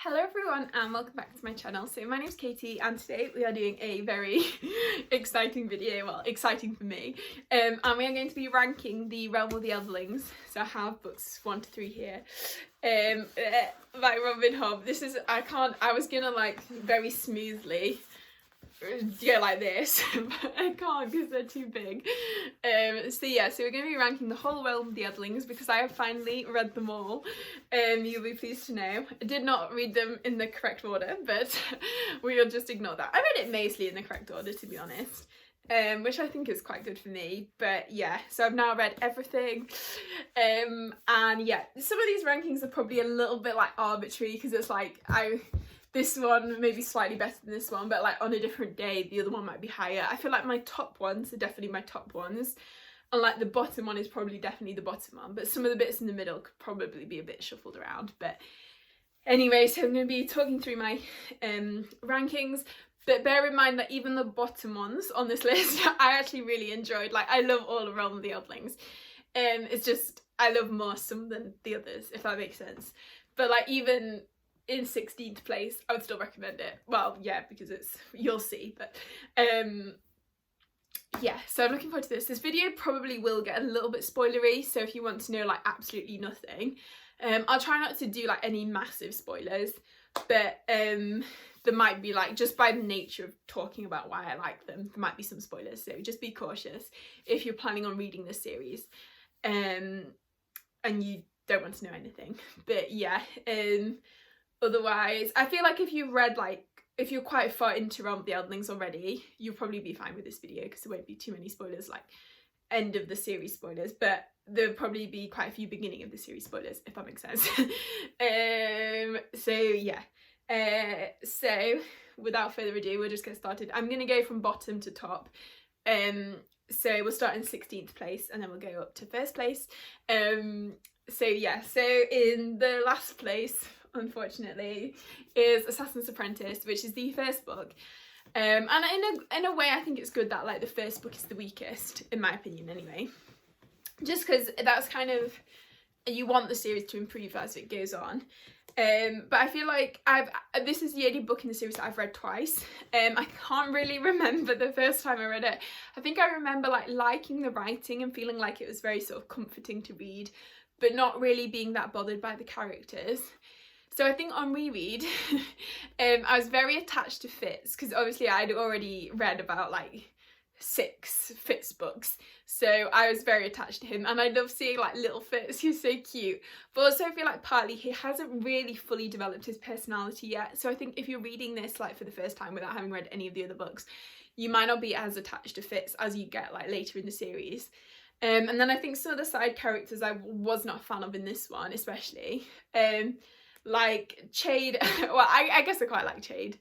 Hello everyone and welcome back to my channel. So my name's Katie and today we are doing a very exciting video, well exciting for me, and we are going to be ranking the Realm of the Elderlings. So I have books 1 to 3 here by Robin Hobb. This is, I was gonna like very smoothly go like this but I can't because they're too big. So we're going to be ranking the whole Realm of the Elderlings because I have finally read them all. You'll be pleased to know I did not read them in the correct order, but we'll just ignore that. I read it mostly in the correct order, to be honest, which I think is quite good for me. But yeah, so I've now read everything, and yeah, some of these rankings are probably a little bit like arbitrary because it's like this one may be slightly better than this one, but like on a different day the other one might be higher. I feel like my top ones are definitely my top ones, and like the bottom one is probably definitely the bottom one, but some of the bits in the middle could probably be a bit shuffled around. But anyway, so I'm going to be talking through my rankings, but bear in mind that even the bottom ones on this list I actually really enjoyed. Like, I love all of Realm of the Elderlings, it's just I love more some than the others, if that makes sense. But like even in 16th place I would still recommend it. Well, yeah, because it's, you'll see. But yeah, so I'm looking forward to this. This video probably will get a little bit spoilery, so if you want to know like absolutely nothing, I'll try not to do like any massive spoilers, but there might be, like, just by the nature of talking about why I like them, there might be some spoilers, so just be cautious if you're planning on reading this series and you don't want to know anything. But yeah, otherwise I feel like if you've read, like, if you're quite far into Realm of the Elderlings already, you'll probably be fine with this video because there won't be too many spoilers, like end of the series spoilers, but there'll probably be quite a few beginning of the series spoilers, if that makes sense. So yeah, so without further ado, we'll just get started. I'm gonna go from bottom to top. So we'll start in 16th place and then we'll go up to 1st place. So yeah, so in the last place, unfortunately, is Assassin's Apprentice, which is the first book. And in a way I think it's good that like the first book is the weakest, in my opinion anyway, just because that's kind of, you want the series to improve as it goes on. But I feel like this is the only book in the series that I've read twice. I can't really remember the first time I read it. I think I remember like liking the writing and feeling like it was very sort of comforting to read, but not really being that bothered by the characters. So I think on reread, I was very attached to Fitz because obviously I'd already read about like 6 Fitz books, so I was very attached to him and I love seeing like little Fitz. He's so cute, but also I feel like partly he hasn't really fully developed his personality yet, so I think if you're reading this like for the first time without having read any of the other books, you might not be as attached to Fitz as you get like later in the series. And then I think some of the side characters I was not a fan of in this one, especially like Chade. Well, I guess I quite like Chade.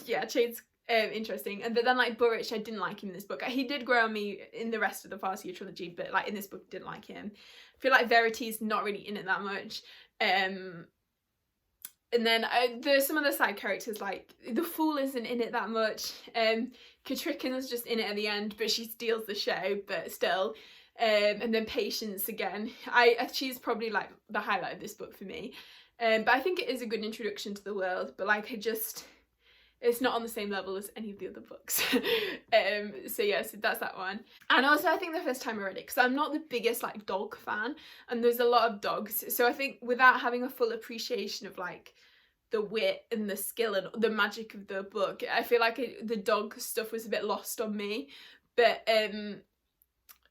Yeah, Chade's interesting. And but then like Burrich, I didn't like him in this book. He did grow on me in the rest of the Farseer trilogy, but like in this book didn't like him. I feel like Verity's not really in it that much. And then there's some of the side characters, like the Fool isn't in it that much. Katricken's just in it at the end, but she steals the show, but still. And then Patience again. She's probably like the highlight of this book for me. But I think it is a good introduction to the world, but like it's not on the same level as any of the other books. So yeah, so that's that one. And also I think the first time I read it, because I'm not the biggest like dog fan, and there's a lot of dogs, so I think without having a full appreciation of like the wit and the skill and the magic of the book, I feel like the dog stuff was a bit lost on me. But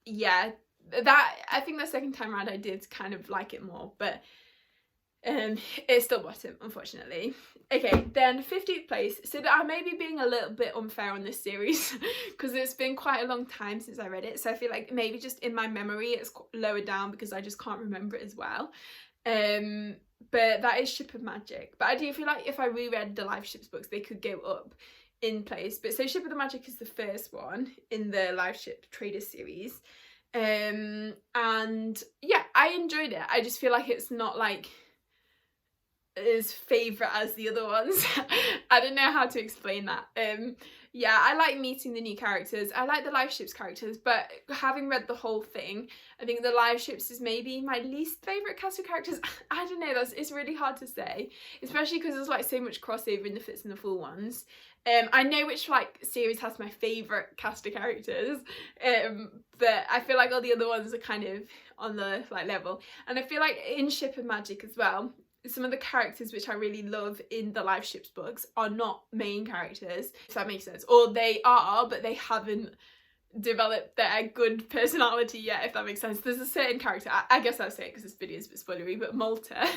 yeah, that, I think the second time around I did kind of like it more, but it's still bottom, unfortunately. Okay, then 15th place. So I may be being a little bit unfair on this series because it's been quite a long time since I read it, so I feel like maybe just in my memory it's lower down because I just can't remember it as well. But that is Ship of Magic. But I do feel like if I reread the Live Ships books, they could go up in place. But so Ship of the Magic is the first one in the Live Ship Traders series. And yeah, I enjoyed it. I just feel like it's not like as favourite as the other ones. I don't know how to explain that. Yeah, I like meeting the new characters. I like the live ships characters, but having read the whole thing, I think the live ships is maybe my least favourite cast of characters. I don't know, it's really hard to say, especially because there's like so much crossover in the Fits and the Full ones. I know which like series has my favourite cast of characters, but I feel like all the other ones are kind of on the like level. And I feel like in Ship of Magic as well, some of the characters which I really love in the live ships books are not main characters, if that makes sense, or they are but they haven't developed their good personality yet, if that makes sense. There's a certain character, I guess I'll say it because this video is a bit spoilery, but Malta,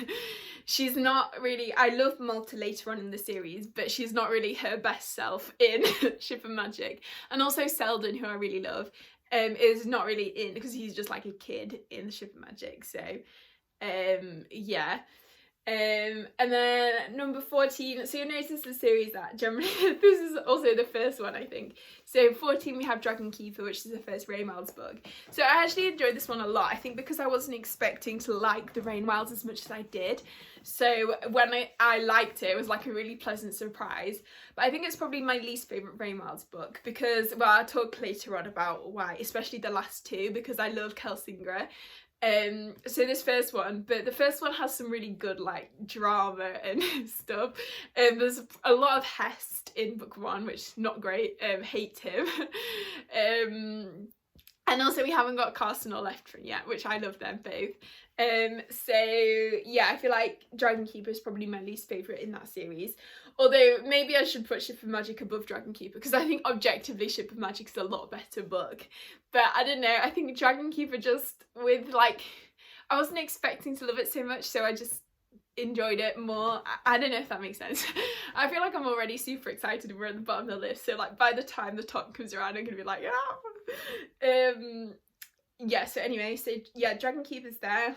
she's not really, I love Malta later on in the series, but she's not really her best self in Ship of Magic. And also Selden, who I really love, is not really in, because he's just like a kid in the Ship of Magic, so yeah. And then number 14, so you'll notice the series that generally, this is also the first one I think. So 14 we have Dragon Keeper, which is the first Rain Wilds book. So I actually enjoyed this one a lot, I think because I wasn't expecting to like the Rain Wilds as much as I did. So when I liked it, it was like a really pleasant surprise. But I think it's probably my least favourite Rain Wilds book because, well, I'll talk later on about why, especially the last two, because I love Kelsingra. So this first one, but the first one has some really good like drama and stuff. There's a lot of Hest in book one, which is not great. Hate him. And also we haven't got Carson or Leftrin yet, which I love them both. So yeah, I feel like Dragon Keeper is probably my least favourite in that series. Although maybe I should put Ship of Magic above Dragon Keeper, because I think objectively Ship of Magic is a lot better book. But I don't know, I think Dragon Keeper just with like, I wasn't expecting to love it so much, so I just enjoyed it more. I don't know if that makes sense. I feel like I'm already super excited and we're at the bottom of the list, so like by the time the top comes around I'm gonna be like, ah! Yeah, so anyway, so yeah, Dragon Keeper's there.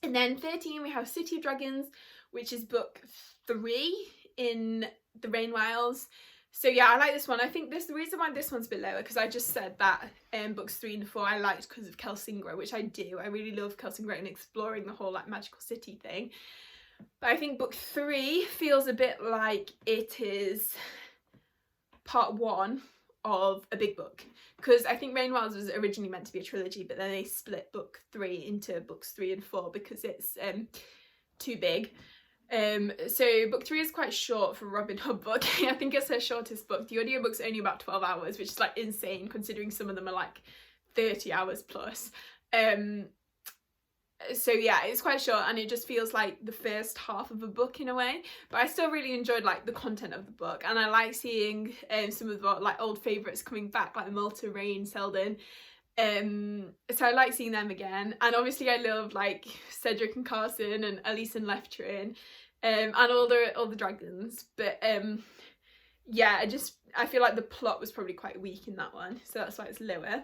And then 13 we have City of Dragons, which is book 3 in the Rain Wilds. So yeah, I like this one. I think the reason why this one's a bit lower, because I just said that books 3 and 4 I liked because of Kelsingra, which I do. I really love Kelsingra and exploring the whole like magical city thing. But I think book 3 feels a bit like it is part 1 of a big book, because I think Rain Wilds was originally meant to be a trilogy, but then they split book 3 into books 3 and 4 because it's too big. So book 3 is quite short for a Robin Hobb book. I think it's her shortest book. The audiobook's only about 12 hours, which is like insane considering some of them are like 30 hours plus. So yeah, it's quite short and it just feels like the first half of a book in a way, but I still really enjoyed like the content of the book, and I like seeing some of the like old favourites coming back, like Malta, Rain, Selden. So I like seeing them again, and obviously I love like Cedric and Carson and Elise and Leftrin, and all the dragons. But yeah, I feel like the plot was probably quite weak in that one, so that's why it's lower.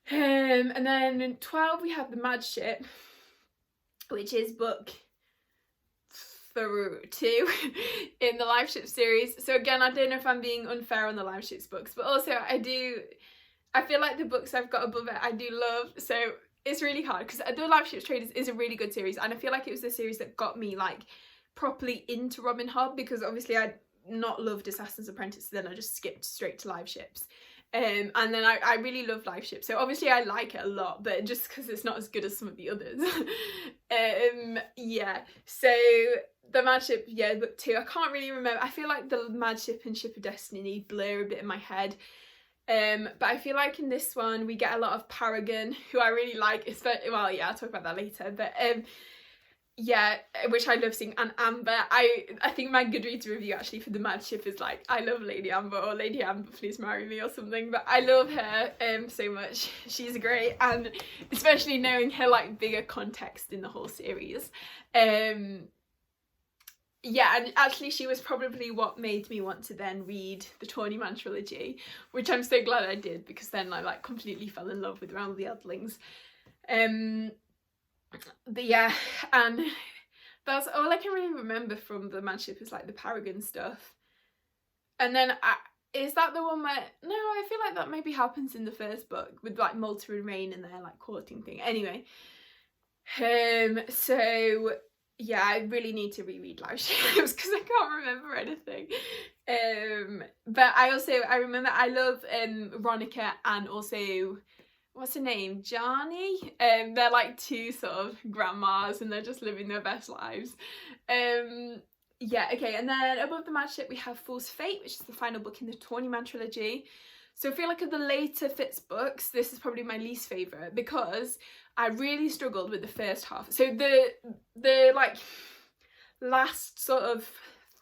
And then in 12 we have the Mad Ship, which is book 2 in the Live Ship series. So again, I don't know if I'm being unfair on the Live Ships books, but also I feel like the books I've got above it I do love, so it's really hard because the Live Ships Traders is a really good series, and I feel like it was the series that got me like properly into Robin Hobb, because obviously I'd not loved Assassin's Apprentice, so then I just skipped straight to Live Ships. And then I really love Live Ships, so obviously I like it a lot, but just because it's not as good as some of the others. Yeah, so the Mad Ship, yeah, book 2, I can't really remember. I feel like the Mad Ship and Ship of Destiny blur a bit in my head. But I feel like in this one we get a lot of Paragon, who I really like, especially, well yeah, I'll talk about that later, but yeah, which I love seeing, and Amber. I think my Goodreads review actually for the Mad Ship is like, I love Lady Amber, or Lady Amber please marry me or something, but I love her so much. She's great, and especially knowing her like bigger context in the whole series. Yeah, and actually she was probably what made me want to then read the Tawny Man trilogy, which I'm so glad I did, because then I like completely fell in love with Realm of the Elderlings. But yeah, and that's all I can really remember from the Mad Ship is like the Paragon stuff. And then is that the one where, no, I feel like that maybe happens in the first book with like Malta and Rain and their like courting thing. Anyway, so yeah, I really need to reread live ships because I can't remember anything. But I remember I love Ronica and also, what's her name, Johnny. They're like two sort of grandmas and they're just living their best lives. Yeah, okay, and then above the mad ship we have Fool's Fate, which is the final book in the Tawny Man trilogy. So I feel like of the later Fitz books, this is probably my least favourite because I really struggled with the first half. So the like last sort of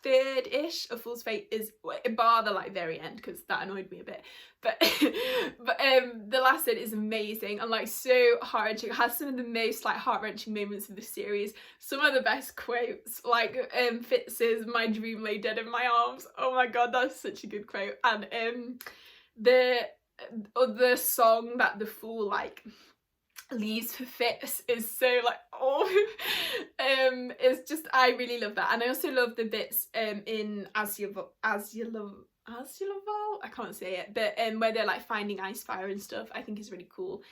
third-ish of Fool's Fate is, bar the like very end because that annoyed me a bit, but the last bit is amazing and like so heart-wrenching. It has some of the most like heart-wrenching moments of the series, some of the best quotes, like Fitz's "My dream lay dead in my arms." Oh my god, that's such a good quote. And the other song that the Fool like leaves for Fitz is so like, oh, it's just, I really love that. And I also love the bits in As You Love, I can't say it, but where they're like finding ice fire and stuff, I think is really cool.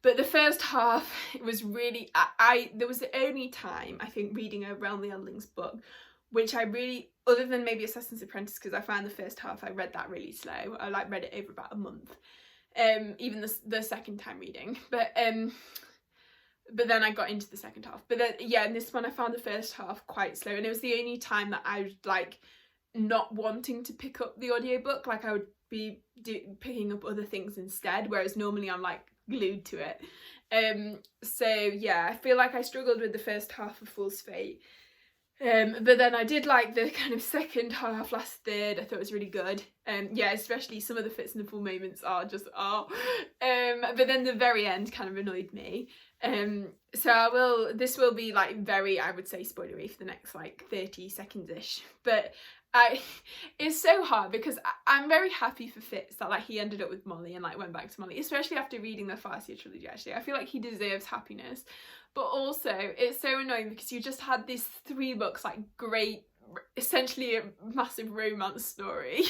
But the first half, it was really, there was the only time I think reading a Realm of the Elderlings book which I really, other than maybe Assassin's Apprentice, because I found the first half, I read that really slow. I like read it over about a month, even the second time reading. But then I got into the second half. But then, yeah, in this one I found the first half quite slow, and it was the only time that I was like not wanting to pick up the audiobook. Like I would be picking up other things instead, whereas normally I'm like glued to it. So yeah, I feel like I struggled with the first half of Fool's Fate. But then I did like the kind of second half, last third. I thought it was really good. Yeah, especially some of the Fitz and the Fool moments are just but then the very end kind of annoyed me. So this will be like very, I would say, spoilery for the next like 30 seconds ish. But it's so hard because I'm very happy for Fitz that like he ended up with Molly and like went back to Molly, especially after reading the Farseer trilogy. Actually, I feel like he deserves happiness. But also, it's so annoying because you just had these 3 books, like great, essentially a massive romance story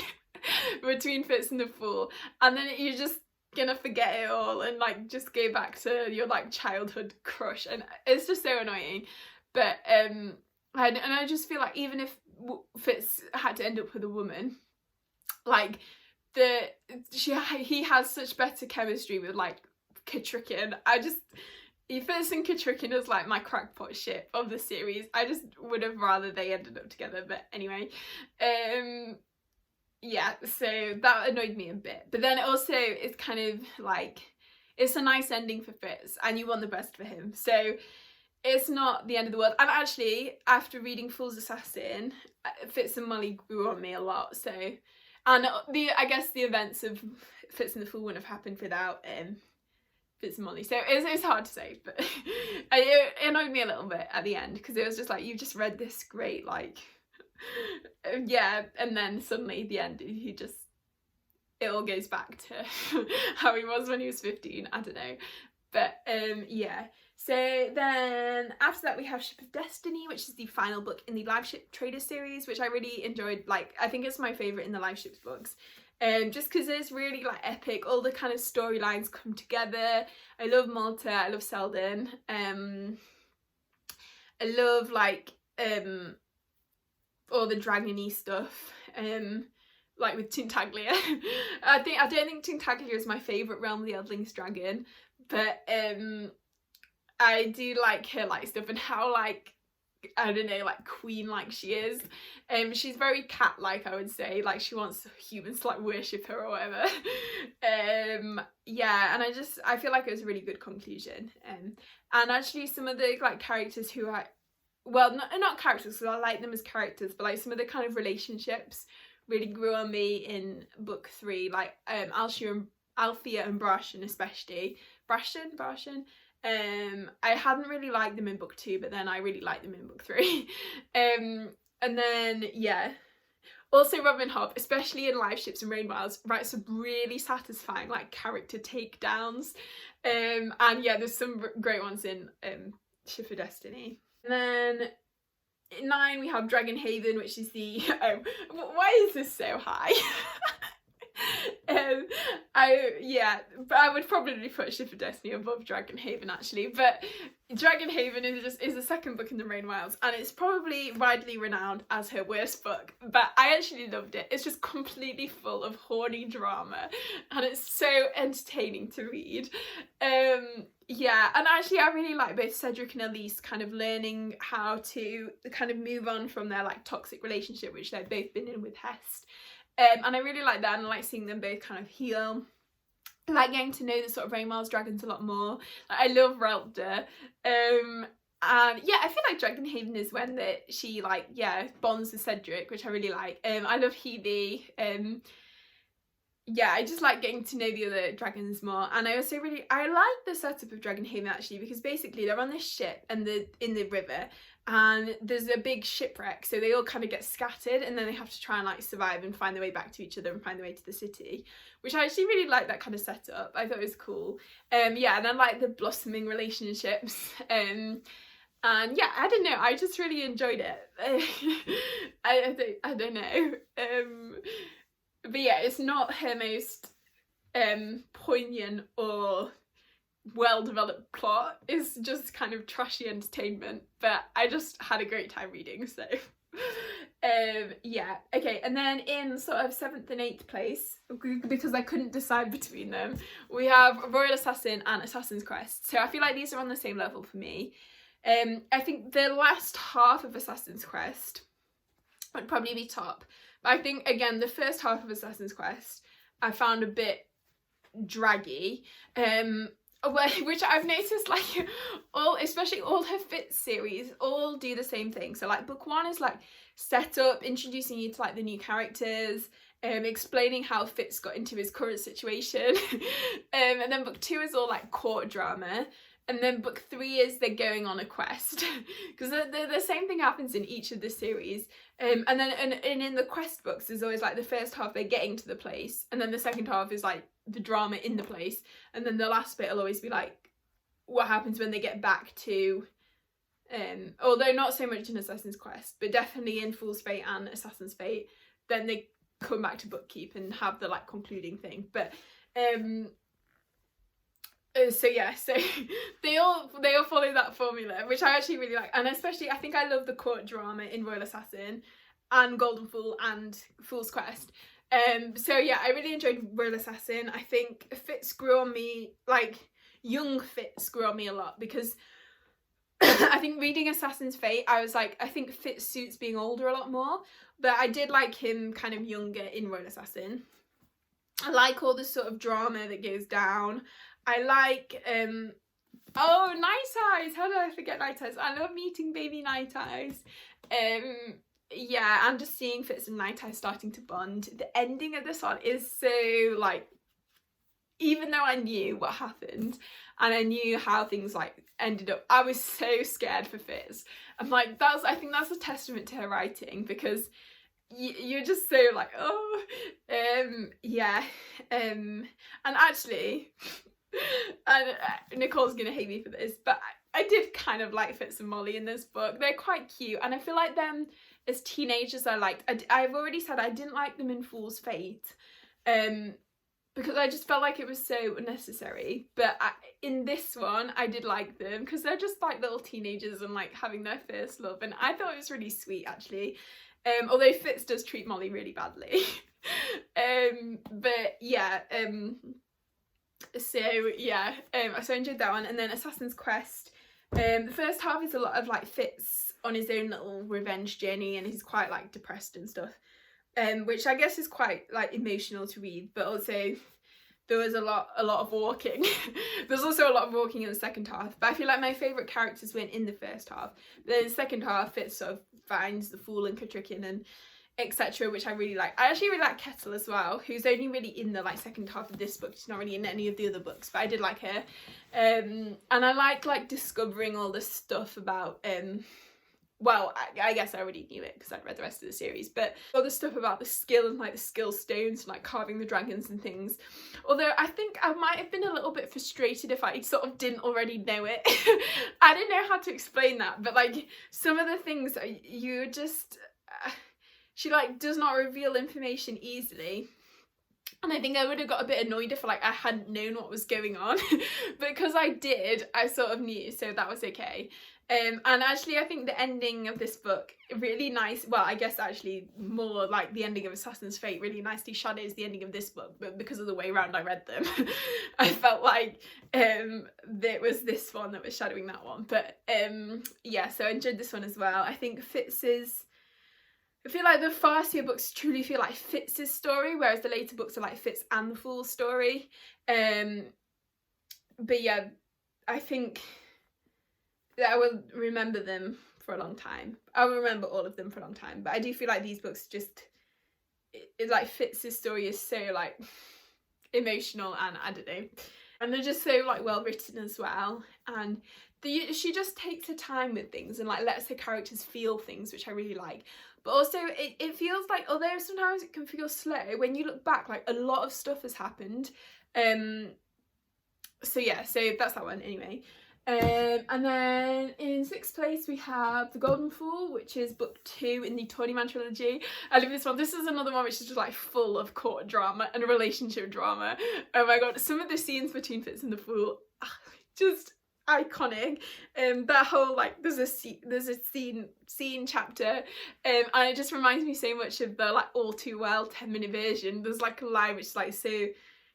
between Fitz and the Fool, and then you're just gonna forget it all and like just go back to your like childhood crush, and it's just so annoying. But I just feel like even if Fitz had to end up with a woman, like he has such better chemistry with like Catrican. Fitz and Catrican is like my crackpot ship of the series. I just would have rather they ended up together, but anyway. Yeah, so that annoyed me a bit. But then also it's kind of like, it's a nice ending for Fitz and you want the best for him. So it's not the end of the world. And actually, after reading Fool's Assassin, Fitz and Molly grew on me a lot. So, and I guess the events of Fitz and the Fool wouldn't have happened without Fitz and Molly. So it's hard to say, but it annoyed me a little bit at the end because it was just like, you just read this great like yeah, and then suddenly at the end it all goes back to how he was when he was 15. I don't know, but yeah. So then after that we have Ship of Destiny, which is the final book in the Live Ship Trader series, which I really enjoyed. Like I think it's my favourite in the Live Ships books. Just because it's really like epic, all the kind of storylines come together. I love Malta, I love Selden, I love like all the dragony stuff, like with Tintaglia. I don't think Tintaglia is my favourite Realm of the Elderlings dragon, but I do like her like stuff and how like, I don't know, like queen-like she is. She's very cat-like, I would say. Like she wants humans to like worship her or whatever. Yeah, and I feel like it was a really good conclusion. And actually some of the like characters who well, not characters because I like them as characters, but like some of the kind of relationships really grew on me in book 3, like Althea and Brashen especially. Brashen. I hadn't really liked them in book 2, but then I really liked them in book 3. And then yeah, also Robin Hobb, especially in Live Ships and Rain Wilds, writes some really satisfying like character takedowns. And yeah, there's some great ones in Ship of Destiny. And then in 9 we have Dragon Haven, which is the why is this so high? But I would probably put Ship of Destiny above Dragonhaven actually. But Dragonhaven is the second book in the Rain Wilds, and it's probably widely renowned as her worst book. But I actually loved it. It's just completely full of horny drama, and it's so entertaining to read. Yeah, and actually I really like both Cedric and Elise kind of learning how to kind of move on from their like toxic relationship, which they've both been in with Hest. And I really like that, and I like seeing them both kind of heal. I like getting to know the sort of Rain Wilds dragons a lot more. Like, I love Relda. And yeah, I feel like Dragonhaven is when she like, yeah, bonds with Cedric, which I really like. I love Hebe. Yeah, I just like getting to know the other dragons more, and I also I like the setup of Dragonhaven actually, because basically they're on this ship and in the river, and there's a big shipwreck, so they all kind of get scattered, and then they have to try and like survive and find their way back to each other and find their way to the city, which I actually really like that kind of setup. I thought it was cool. Yeah, and I like the blossoming relationships. And yeah, I don't know, I just really enjoyed it. I don't know. But yeah, it's not her most poignant or well-developed plot. It's just kind of trashy entertainment, but I just had a great time reading, so yeah. Okay, and then in sort of 7th and 8th place, because I couldn't decide between them, we have Royal Assassin and Assassin's Quest. So I feel like these are on the same level for me. I think the last half of Assassin's Quest would probably be top. But I think, again, the first half of Assassin's Quest I found a bit draggy, which I've noticed, like, especially all her Fitz series all do the same thing. So like book 1 is like set up, introducing you to like the new characters, explaining how Fitz got into his current situation, and then book 2 is all like court drama. And then book 3 is they're going on a quest, because the same thing happens in each of the series. And then and in the quest books, there's always like the first half they're getting to the place, and then the second half is like the drama in the place, and then the last bit will always be like what happens when they get back to. Although not so much in Assassin's Quest, but definitely in Fool's Fate and Assassin's Fate, then they come back to Bookkeep and have the like concluding thing. But so yeah, so they all follow that formula, which I actually really like, and especially I think I love the court drama in Royal Assassin and Golden Fool and Fool's Quest. So yeah, I really enjoyed Royal Assassin. I think Fitz grew on me, like young Fitz grew on me a lot, because I think reading Assassin's Fate, I was like, I think Fitz suits being older a lot more, but I did like him kind of younger in Royal Assassin. I like all the sort of drama that goes down. I like, oh, Night Eyes, how did I forget Night Eyes? I love meeting baby Night Eyes. Yeah, and just seeing Fitz and Night Eyes starting to bond. The ending of this one is so, like, even though I knew what happened, and I knew how things, like, ended up, I was so scared for Fitz. I'm like, I think that's a testament to her writing, because you're just so, like, oh, yeah. And actually... and Nicole's gonna hate me for this, but I did kind of like Fitz and Molly in this book. They're quite cute, and I feel like them as teenagers I liked. I've already said I didn't like them in Fool's Fate, because I just felt like it was so unnecessary, but in this one I did like them, because they're just like little teenagers and like having their first love, and I thought it was really sweet actually, although Fitz does treat Molly really badly. But yeah, so yeah, so I enjoyed that one. And then Assassin's Quest, the first half is a lot of like Fitz on his own little revenge journey, and he's quite like depressed and stuff, which I guess is quite like emotional to read, but also there was a lot of walking. There's also a lot of walking in the second half, but I feel like my favourite characters went in the first half, but then the second half Fitz sort of finds the Fool and Katrikin and etc., which I really like. I actually really like Kettle as well, who's only really in the like second half of this book. She's not really in any of the other books, but I did like her. And I like discovering all this stuff about well, I guess I already knew it because I'd read the rest of the series, but all the stuff about the skill and like the skill stones and like carving the dragons and things. Although I think I might have been a little bit frustrated if I sort of didn't already know it. I didn't know how to explain that, but like some of the things you just she like does not reveal information easily, And I think I would have got a bit annoyed if like I hadn't known what was going on. But because I did, I sort of knew, so that was okay. And actually I think the ending of this book, really nice, well I guess actually more like the ending of Assassin's Fate really nicely shadows the ending of this book, but because of the way around I read them, I felt like there was this one that was shadowing that one. But yeah, so I enjoyed this one as well. I think Fitz's, I feel like the Farseer books truly feel like Fitz's story, whereas the later books are like Fitz and the Fool's story. But yeah, I think that I will remember them for a long time. I will remember all of them for a long time. But I do feel like these books just, it like Fitz's story is so like emotional, and I don't know. And they're just so like well written as well. And she just takes her time with things and like lets her characters feel things, which I really like. But also it feels like, although sometimes it can feel slow, when you look back, like a lot of stuff has happened. So yeah, so that's that one anyway. And then in 6th place we have The Golden Fool, which is book 2 in the Tawny trilogy. I love this one. This is another one which is just like full of court drama and relationship drama. Oh my god, some of the scenes between Fitz and the Fool, just iconic. That whole like there's a scene chapter, and it just reminds me so much of the like All Too Well 10-minute version. There's like a line which is like so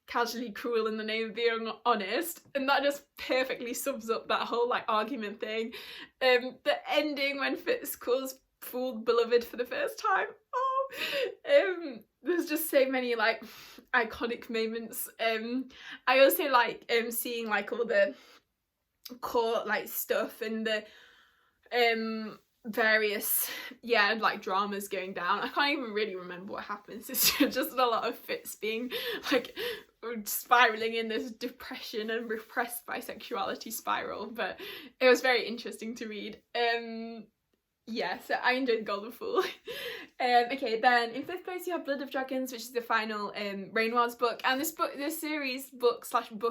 casually cruel in the name of being honest, and that just perfectly sums up that whole like argument thing. The ending when Fitz calls Fool beloved for the first time, there's just so many like iconic moments. I also like seeing like all the court like stuff and the various like dramas going down. I can't even really remember what happens. It's just a lot of Fitz being like spiraling in this depression and repressed bisexuality spiral, but it was very interesting to read. Yeah, so I enjoyed Golden Fool. Okay, then in 5th place you have Blood of Dragons, which is the final Rainwild's book. And this series book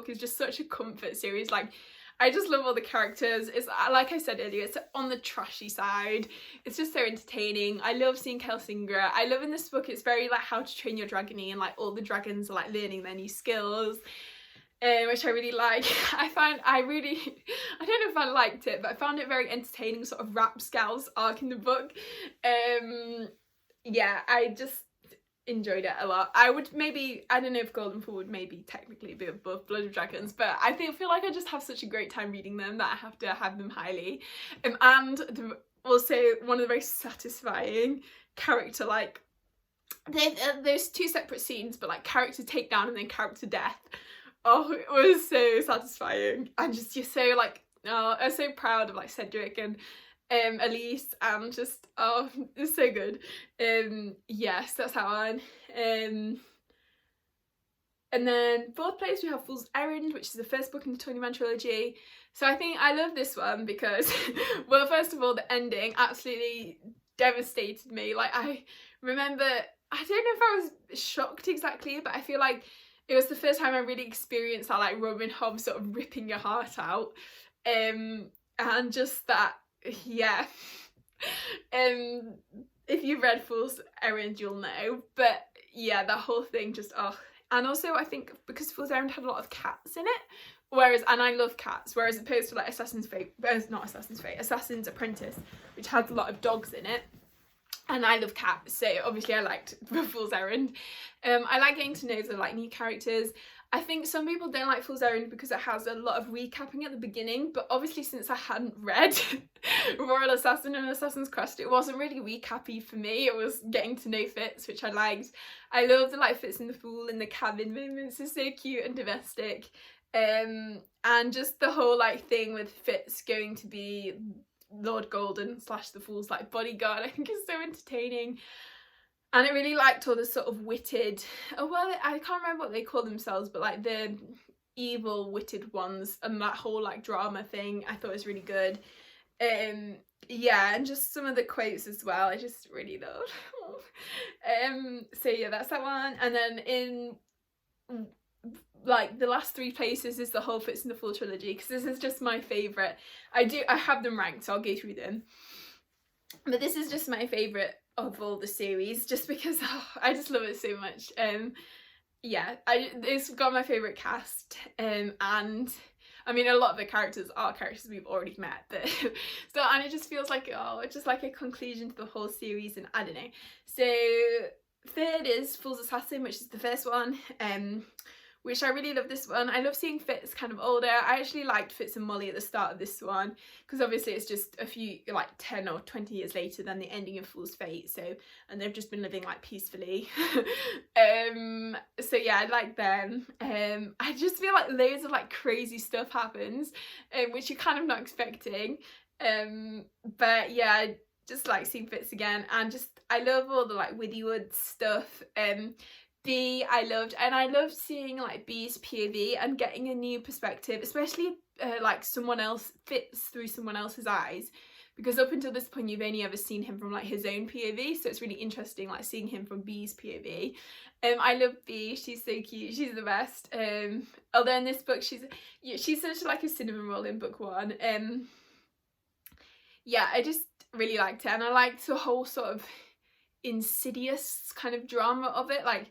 is just such a comfort series. Like, I just love all the characters. It's like I said earlier, it's on the trashy side. It's just so entertaining. I love seeing Kelsingra. I love in this book, it's very like How to Train Your Dragony, and like all the dragons are like learning their new skills, which I really like. I don't know if I liked it, but I found it very entertaining, sort of rapscal's arc in the book. Yeah, I just enjoyed it a lot. I don't know if Golden Fool would maybe technically be above Blood of Dragons, but I feel like I just have such a great time reading them that I have to have them highly. And also one of the very satisfying character, like there's 2 separate scenes, but like character takedown and then character death. Oh, it was so satisfying. And just you're so like, oh, I'm so proud of like Cedric and Elise, and just it's so good. Yes, that's that one. And then 4th place we have Fool's Errand, which is the first book in the 20-man trilogy. So I think I love this one because well, first of all, the ending absolutely devastated me. Like, I remember, I don't know if I was shocked exactly, but I feel like it was the first time I really experienced that like Robin Hobb sort of ripping your heart out. And just that, yeah. If you've read Fool's Errand, you'll know. But yeah, that whole thing just, and also I think because Fool's Errand had a lot of cats in it, and I love cats, whereas opposed to like Assassin's Apprentice, which has a lot of dogs in it, and I love cats, so obviously I liked Fool's Errand. I like getting to know the like new characters. I think some people don't like Fool's Errand because it has a lot of recapping at the beginning, but obviously since I hadn't read Royal Assassin and Assassin's Quest, it wasn't really recappy for me. It was getting to know Fitz, which I liked. I love the like Fitz and the Fool in the cabin moments. It's so cute and domestic. And just the whole like thing with Fitz going to be Lord Golden / the Fool's like bodyguard, I think is so entertaining. And I really liked all the sort of witted, I can't remember what they call themselves, but like the evil witted ones, and that whole like drama thing I thought was really good. Yeah, and just some of the quotes as well, I just really loved. So yeah, that's that one. And then in like the last 3 places is the whole Fitz and the Fool trilogy, because this is just my favourite. I have them ranked, so I'll go through them. But this is just my favourite of all the series, just because I just love it so much. yeah, it's got my favourite cast, and I mean a lot of the characters are characters we've already met, but so, and it just feels like, oh, it's just like a conclusion to the whole series, and I don't know. So third is Fool's Assassin, which is the first one, which I really love this one. I love seeing Fitz kind of older. I actually liked Fitz and Molly at the start of this one, because obviously it's just a few, like 10 or 20 years later than the ending of Fool's Fate, so, and they've just been living like peacefully. So yeah, I like them. I just feel like loads of like crazy stuff happens, which you're kind of not expecting. But yeah, I just like seeing Fitz again, and just, I love all the like Withywood stuff. B, I loved, and I loved seeing like B's POV and getting a new perspective, especially like someone else Fitz through someone else's eyes, because up until this point you've only ever seen him from like his own POV, so it's really interesting like seeing him from B's POV. I love B, she's so cute, she's the best. Although in this book she's such like a cinnamon roll in book one. Yeah, I just really liked it, and I liked the whole sort of insidious kind of drama of it. Like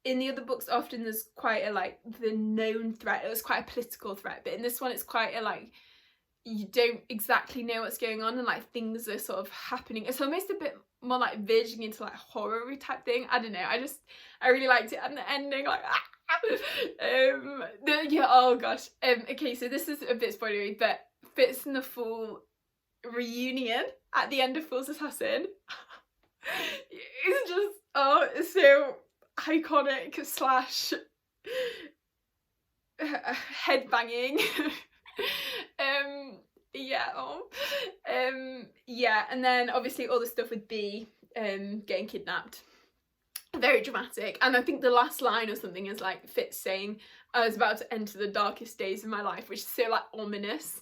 in the other books often there's quite a like the known threat, it was quite a political threat, but in this one it's quite a like you don't exactly know what's going on, and like things are sort of happening. It's almost a bit more like verging into like horror type thing. I don't know, I really liked it, and the ending like yeah, oh gosh. Okay, so this is a bit spoilery, but Fitz and the Fool reunion at the end of Fool's Assassin it's just, oh, it's so iconic slash headbanging. Yeah, oh. Yeah, and then obviously all the stuff with B getting kidnapped, very dramatic. And I think the last line or something is like Fitz saying, I was about to enter the darkest days of my life, which is so like ominous.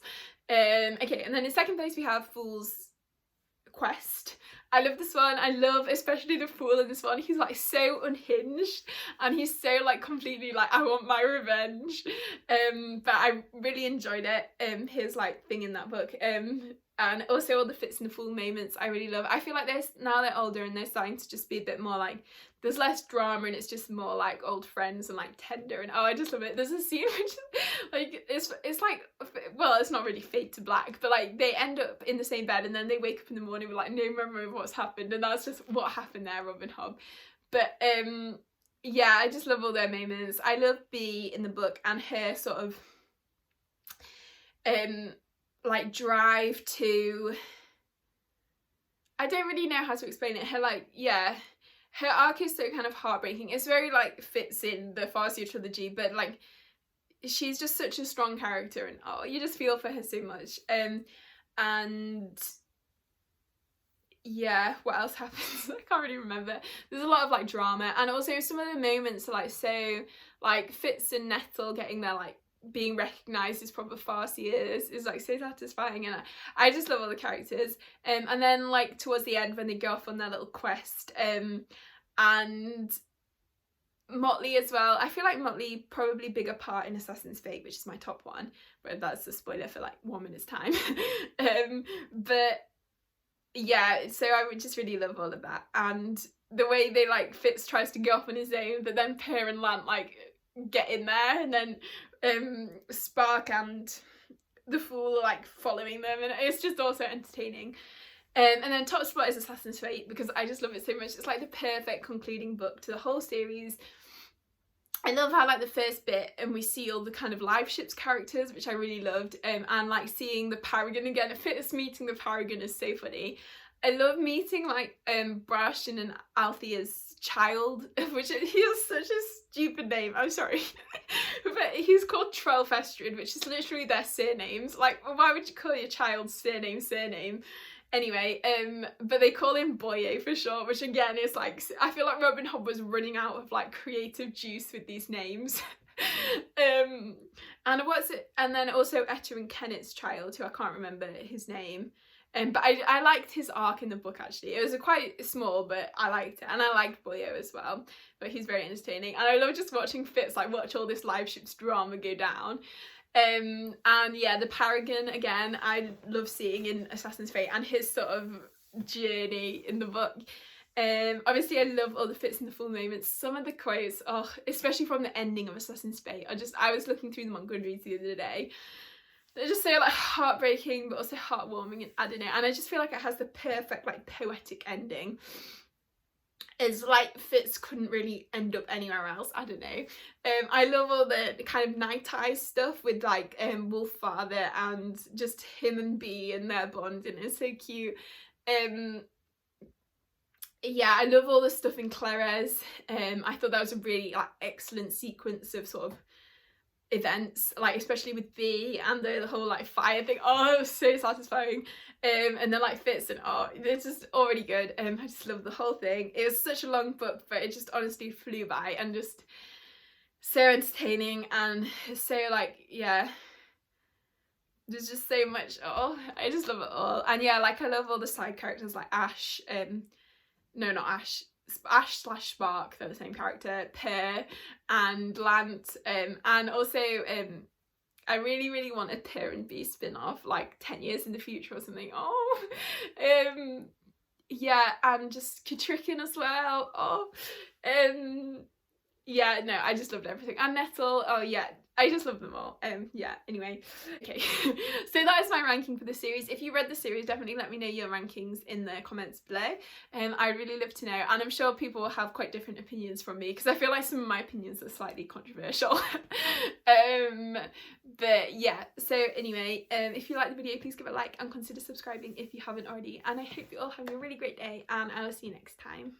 Okay, and then in second place we have Fool's Quest. I love this one. I love especially the Fool in this one. He's like so unhinged, and he's so like completely like, I want my revenge. But I really enjoyed it. His like thing in that book. And also all the Fitz and the Fool moments I really love. I feel like now they're older and they're starting to just be a bit more like, there's less drama and it's just more like old friends and like tender, and oh, I just love it. There's a scene which like it's like, well, it's not really fade to black, but like they end up in the same bed and then they wake up in the morning with like no memory of what's happened, and that's just what happened there, Rob and Hobb. But yeah, I just love all their moments. I love B in the book and her sort of like drive to, I don't really know how to explain it. Her like, yeah, her arc is so kind of heartbreaking. It's very like fits in the Farseer trilogy, but like she's just such a strong character, and oh, you just feel for her so much. And yeah, what else happens? I can't really remember. There's a lot of like drama, and also some of the moments are like so like Fitz and Nettle getting their like being recognised as proper Farseers is like so satisfying, and I just love all the characters. And then like towards the end when they go off on their little quest, and Motley as well. I feel like Motley probably bigger part in Assassin's Fate, which is my top one, but that's a spoiler for like 1 minute's time. But yeah, so I would just really love all of that, and the way they like Fitz tries to go off on his own, but then Per and Lant like get in there, and then Spark and the Fool are like following them, and it's just also entertaining. And then top spot is Assassin's Fate, because I just love it so much. It's like the perfect concluding book to the whole series. I love how like the first bit and we see all the kind of live ships characters, which I really loved, and like seeing the Paragon again. Fitz meeting the Paragon is so funny. I love meeting like Brashin and Althea's child, which he has such a stupid name, I'm sorry. But he's called Trellfestrid, which is literally their surnames. Like, why would you call your child surname? Anyway, but they call him Boye for short, which again is like, I feel like Robin Hobb was running out of like creative juice with these names. And what's it? And then also Etta and Kennet's child, who I can't remember his name. But I liked his arc in the book actually. It was quite small, but I liked it, and I liked Boyo as well. But he's very entertaining, and I love just watching Fitz like watch all this live ships drama go down. And yeah, the Paragon again, I love seeing in Assassin's Fate, and his sort of journey in the book. Obviously I love all the fits and the full moments. Some of the quotes, oh, especially from the ending of Assassin's Fate, I was looking through them on Goodreads the other day. They're just so like heartbreaking but also heartwarming, and I don't know, and I just feel like it has the perfect like poetic ending. It's like Fitz couldn't really end up anywhere else. I don't know. I love all the kind of Night Eyes stuff with like Wolffather and just him and Bee and their bond, and it's so cute. Yeah, I love all the stuff in Clares. I thought that was a really like excellent sequence of sort of events, like especially with Bee and the whole like fire thing. Oh, it was so satisfying. And then like Fitz, and oh, it's just already good. I just love the whole thing. It was such a long book, but it just honestly flew by, and just so entertaining, and so like, yeah, there's just so much. Oh, I just love it all. And yeah, like I love all the side characters like Ash, no, not Ash, Ash/Spark, they're the same character, Per and Lant, and also I really want a Per and Bee spin-off, like 10 years in the future or something. Oh, yeah, and just Katrikin as well. Oh, yeah, no, I just loved everything. And Nettle, oh yeah, I just love them all. Yeah, anyway, okay. So that is my ranking for the series. If you read the series, definitely let me know your rankings in the comments below. I'd really love to know, and I'm sure people will have quite different opinions from me, because I feel like some of my opinions are slightly controversial. But yeah, so anyway, if you like the video, please give it a like and consider subscribing if you haven't already, and I hope you all have a really great day, and I will see you next time.